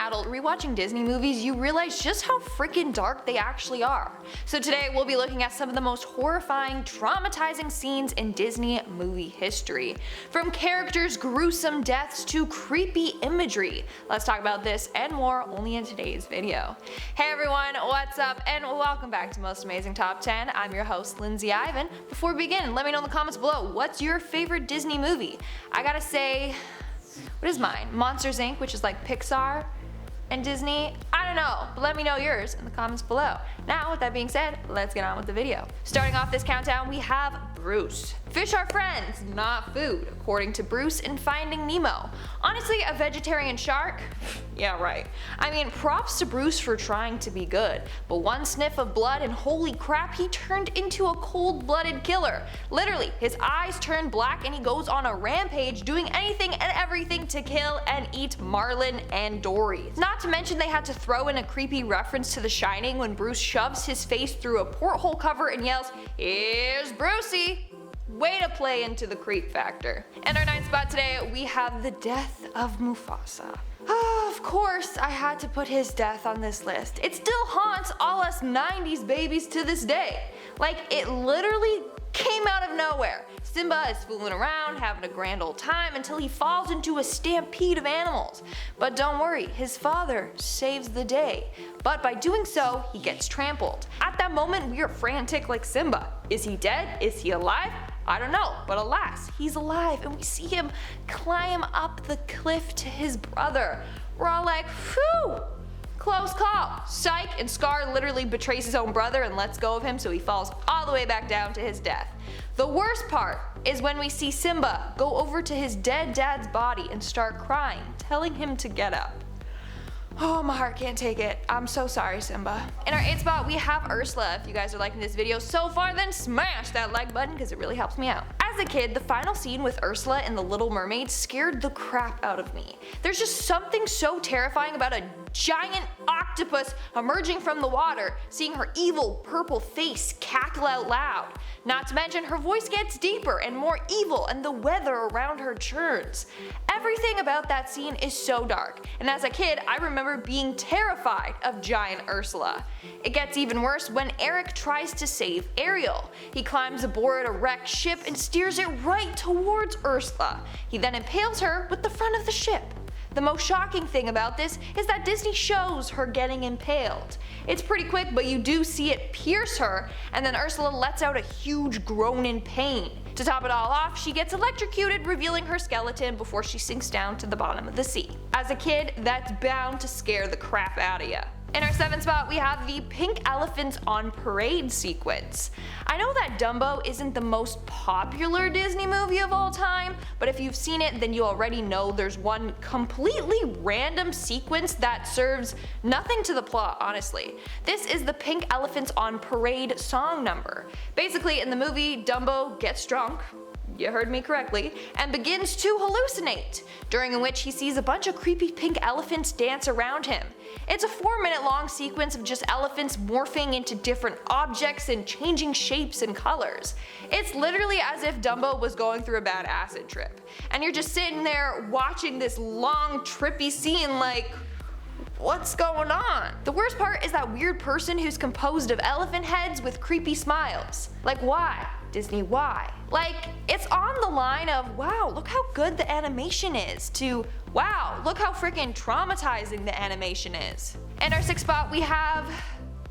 adult rewatching Disney movies, you realize just how freaking dark they actually are. So today we'll be looking at some of the most horrifying, traumatizing scenes in Disney movie history. From characters' gruesome deaths to creepy imagery. Let's talk about this and more only in today's video. Hey everyone, what's up and welcome back to Most Amazing Top 10. I'm your host Lindsay Ivan. Before we begin, let me know in the comments below, what's your favorite Disney movie? I gotta say, what is mine? Monsters Inc., which is like Pixar and Disney? I don't know, but let me know yours in the comments below. Now, with that being said, let's get on with the video. Starting off this countdown, we have Bruce. Fish are friends, not food, according to Bruce in Finding Nemo. Honestly, a vegetarian shark? Yeah, right. I mean, props to Bruce for trying to be good, but one sniff of blood and holy crap, he turned into a cold-blooded killer. Literally, his eyes turn black and he goes on a rampage doing anything and everything to kill and eat Marlin and Dory. Not to mention they had to throw in a creepy reference to The Shining when Bruce shoves his face through a porthole cover and yells, "Here's Brucey!" Way to play into the creep factor. And our ninth spot today, we have the death of Mufasa. Of course, I had to put his death on this list. It still haunts all us 90s babies to this day. Like, it literally came out of nowhere. Simba is fooling around, having a grand old time until he falls into a stampede of animals. But don't worry, his father saves the day. But by doing so, he gets trampled. At that moment, we are frantic like Simba. Is he dead? Is he alive? I don't know, but alas, he's alive and we see him climb up the cliff to his brother. We're all like, phew, close call. Psych, and Scar literally betrays his own brother and lets go of him, so he falls all the way back down to his death. The worst part is when we see Simba go over to his dead dad's body and start crying, telling him to get up. Oh, my heart can't take it. I'm so sorry, Simba. In our 8th spot, we have Ursula. If you guys are liking this video so far, then smash that like button because it really helps me out. As a kid, the final scene with Ursula and the Little Mermaid scared the crap out of me. There's just something so terrifying about a giant octopus emerging from the water, seeing her evil purple face cackle out loud. Not to mention her voice gets deeper and more evil and the weather around her churns. Everything about that scene is so dark, and as a kid I remember being terrified of giant Ursula. It gets even worse when Eric tries to save Ariel. He climbs aboard a wrecked ship and steers it right towards Ursula. He then impales her with the front of the ship. The most shocking thing about this is that Disney shows her getting impaled. It's pretty quick, but you do see it pierce her, and then Ursula lets out a huge groan in pain. To top it all off, she gets electrocuted, revealing her skeleton before she sinks down to the bottom of the sea. As a kid, that's bound to scare the crap out of ya. In our 7th spot, we have the pink elephants on parade sequence. I know that Dumbo isn't the most popular Disney movie of all time, but if you've seen it, then you already know there's one completely random sequence that serves nothing to the plot, honestly. This is the Pink Elephants on Parade song number. Basically, in the movie, Dumbo gets drunk, you heard me correctly, and begins to hallucinate, during which he sees a bunch of creepy pink elephants dance around him. It's a 4-minute long sequence of just elephants morphing into different objects and changing shapes and colors. It's literally as if Dumbo was going through a bad acid trip, and you're just sitting there watching this long trippy scene like, what's going on? The worst part is that weird person who's composed of elephant heads with creepy smiles. Like, why? Disney, why? Like, it's on the line of, wow, look how good the animation is, to, wow, look how freaking traumatizing the animation is. In our 6th spot, we have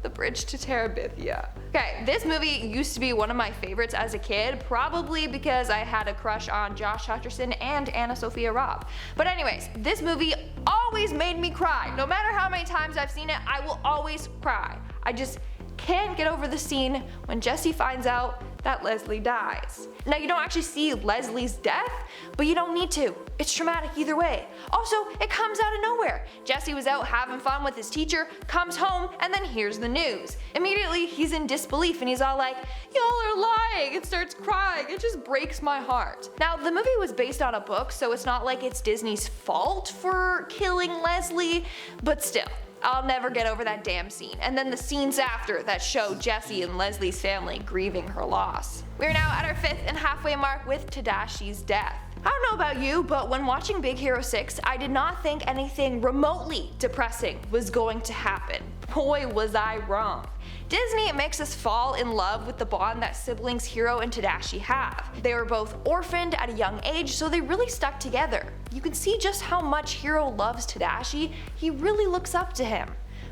The Bridge to Terabithia. Okay, this movie used to be one of my favorites as a kid, probably because I had a crush on Josh Hutcherson and Anna Sophia Robb. But anyways, this movie always made me cry. No matter how many times I've seen it, I will always cry. I just can't get over the scene when Jesse finds out that Leslie dies. Now, you don't actually see Leslie's death, but you don't need to. It's traumatic either way. Also, it comes out of nowhere. Jesse was out having fun with his teacher, comes home, and then hears the news. Immediately, he's in disbelief and he's all like, "Y'all are lying," and starts crying. It just breaks my heart. Now, the movie was based on a book, so it's not like it's Disney's fault for killing Leslie, but still. I'll never get over that damn scene, and then the scenes after that show Jessie and Leslie's family grieving her loss. We are now at our 5th and halfway mark with Tadashi's death. I don't know about you, but when watching Big Hero 6, I did not think anything remotely depressing was going to happen. Boy, was I wrong. Disney makes us fall in love with the bond that siblings Hiro and Tadashi have. They were both orphaned at a young age, so they really stuck together. You can see just how much Hiro loves Tadashi, he really looks up to him.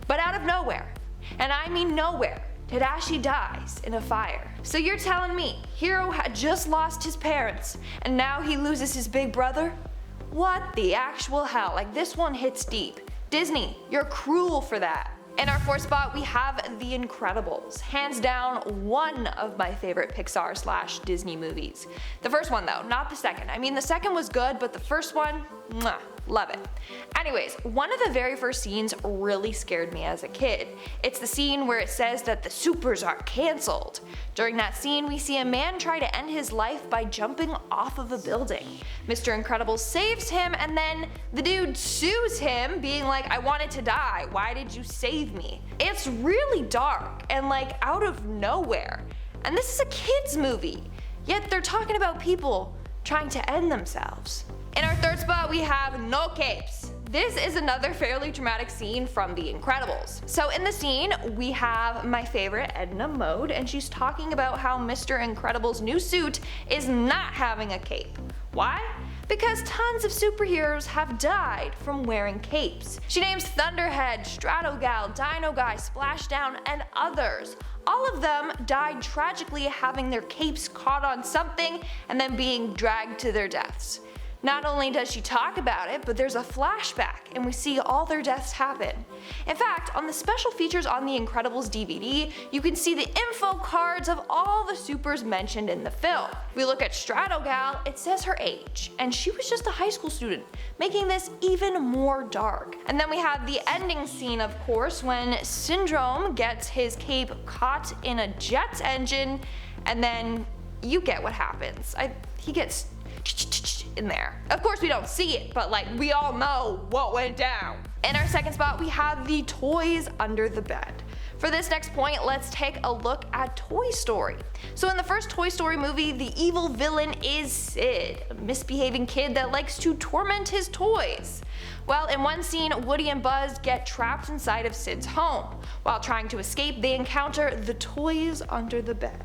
But out of nowhere, and I mean nowhere, Tadashi dies in a fire. So you're telling me Hiro had just lost his parents and now he loses his big brother? What the actual hell? Like, this one hits deep. Disney, you're cruel for that. In our fourth spot, we have The Incredibles. Hands down, one of my favorite Pixar / Disney movies. The first one though, not the second. I mean, the second was good, but the first one, mwah, love it. Anyways, one of the very first scenes really scared me as a kid. It's the scene where it says that the supers are cancelled. During that scene, we see a man try to end his life by jumping off of a building. Mr. Incredible saves him, and then the dude sues him, being like, I wanted to die, why did you save me? It's really dark and like out of nowhere. And this is a kids movie, yet they're talking about people trying to end themselves. In our third spot, we have No Capes. This is another fairly dramatic scene from The Incredibles. So in the scene, we have my favorite Edna Mode, and she's talking about how Mr. Incredible's new suit is not having a cape. Why? Because tons of superheroes have died from wearing capes. She names Thunderhead, Stratogal, Dino Guy, Splashdown, and others. All of them died tragically having their capes caught on something and then being dragged to their deaths. Not only does she talk about it, but there's a flashback and we see all their deaths happen. In fact, on the special features on the Incredibles DVD, you can see the info cards of all the supers mentioned in the film. If we look at Stratogal, it says her age, and she was just a high school student, making this even more dark. And then we have the ending scene, of course, when Syndrome gets his cape caught in a jet engine, and then you get what happens. He gets in there. Of course we don't see it, but like, we all know what went down. In our second spot, we have the toys under the bed. For this next point, let's take a look at Toy Story. So in the first Toy Story movie, the evil villain is Sid, a misbehaving kid that likes to torment his toys. Well, in one scene, Woody and Buzz get trapped inside of Sid's home. While trying to escape, they encounter the toys under the bed.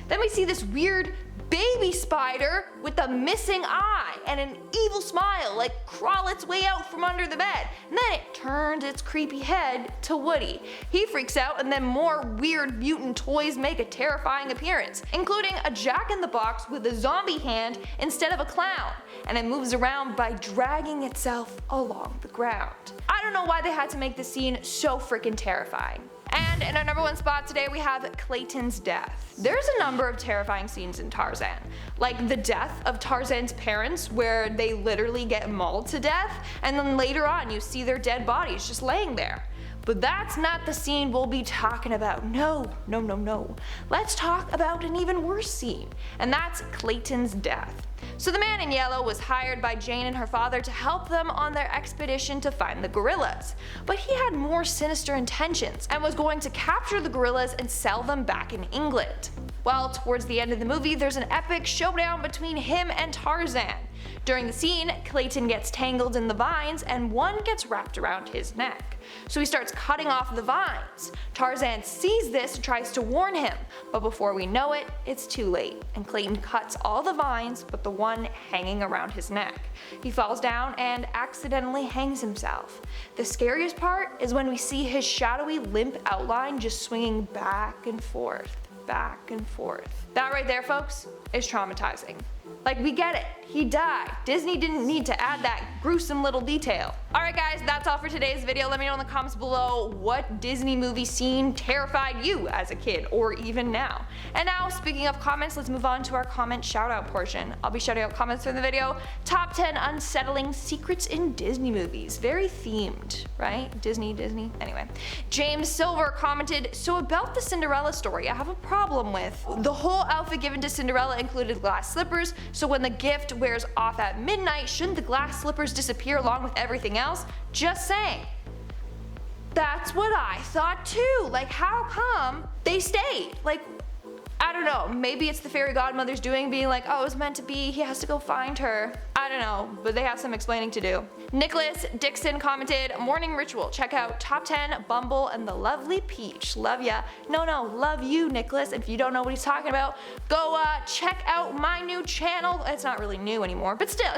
Then we see this weird baby spider with a missing eye and an evil smile like crawl its way out from under the bed, and then it turns its creepy head to Woody. He freaks out, and then more weird mutant toys make a terrifying appearance, including a Jack-in-the-Box with a zombie hand instead of a clown, and it moves around by dragging itself along the ground. I don't know why they had to make this scene so freaking terrifying. And in our number one spot today, we have Clayton's death. There's a number of terrifying scenes in Tarzan, like the death of Tarzan's parents, where they literally get mauled to death, and then later on you see their dead bodies just laying there. But that's not the scene we'll be talking about. No. Let's talk about an even worse scene, and that's Clayton's death. So the man in yellow was hired by Jane and her father to help them on their expedition to find the gorillas. But he had more sinister intentions and was going to capture the gorillas and sell them back in England. Well, towards the end of the movie, there's an epic showdown between him and Tarzan. During the scene, Clayton gets tangled in the vines and one gets wrapped around his neck. So he starts cutting off the vines. Tarzan sees this and tries to warn him, but before we know it, it's too late, and Clayton cuts all the vines but the one hanging around his neck. He falls down and accidentally hangs himself. The scariest part is when we see his shadowy, limp outline just swinging back and forth. That right there, folks, is traumatizing. Like, we get it, he died. Disney didn't need to add that gruesome little detail. Alright guys, that's all for today's video. Let me know in the comments below what Disney movie scene terrified you as a kid, or even now. And now, speaking of comments, let's move on to our comment shout out portion. I'll be shouting out comments from the video. Top 10 unsettling secrets in Disney movies. Very themed, right? Disney. Anyway. James Silver commented, so about the Cinderella story, I have a problem with. The whole outfit given to Cinderella included glass slippers, so when the gift wears off at midnight, shouldn't the glass slippers disappear along with everything else? Just saying. That's what I thought too. Like, how come they stayed? Like, don't know, maybe it's the fairy godmother's doing, being like, oh, it was meant to be, he has to go find her. I don't know, but they have some explaining to do. Nicholas Dixon commented, morning ritual, check out top 10 Bumble and the lovely Peach. Love ya. No, love you, Nicholas. If you don't know what he's talking about, go check out my new channel. It's not really new anymore, but still,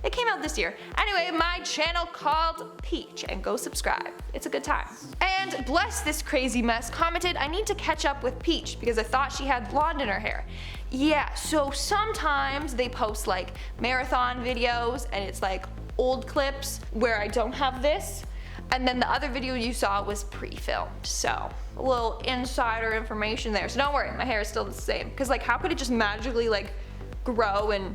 it came out this year. Anyway, my channel called Peach, and go subscribe. It's a good time. And Bless This Crazy Mess commented, I need to catch up with Peach because I thought she had blonde in her hair. Yeah, so sometimes they post like marathon videos and it's like old clips where I don't have this, and then the other video you saw was pre-filmed. So a little insider information there. So don't worry, my hair is still the same. Cause like how could it just magically like grow and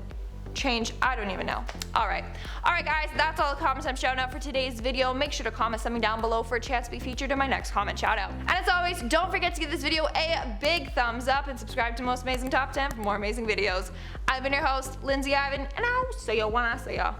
change? I don't even know. Alright guys, that's all the comments I'm shouting out for today's video. Make sure to comment something down below for a chance to be featured in my next comment shout out. And as always, don't forget to give this video a big thumbs up and subscribe to Most Amazing Top 10 for more amazing videos. I've been your host, Lindsay Ivan, and I'll see you when I see ya.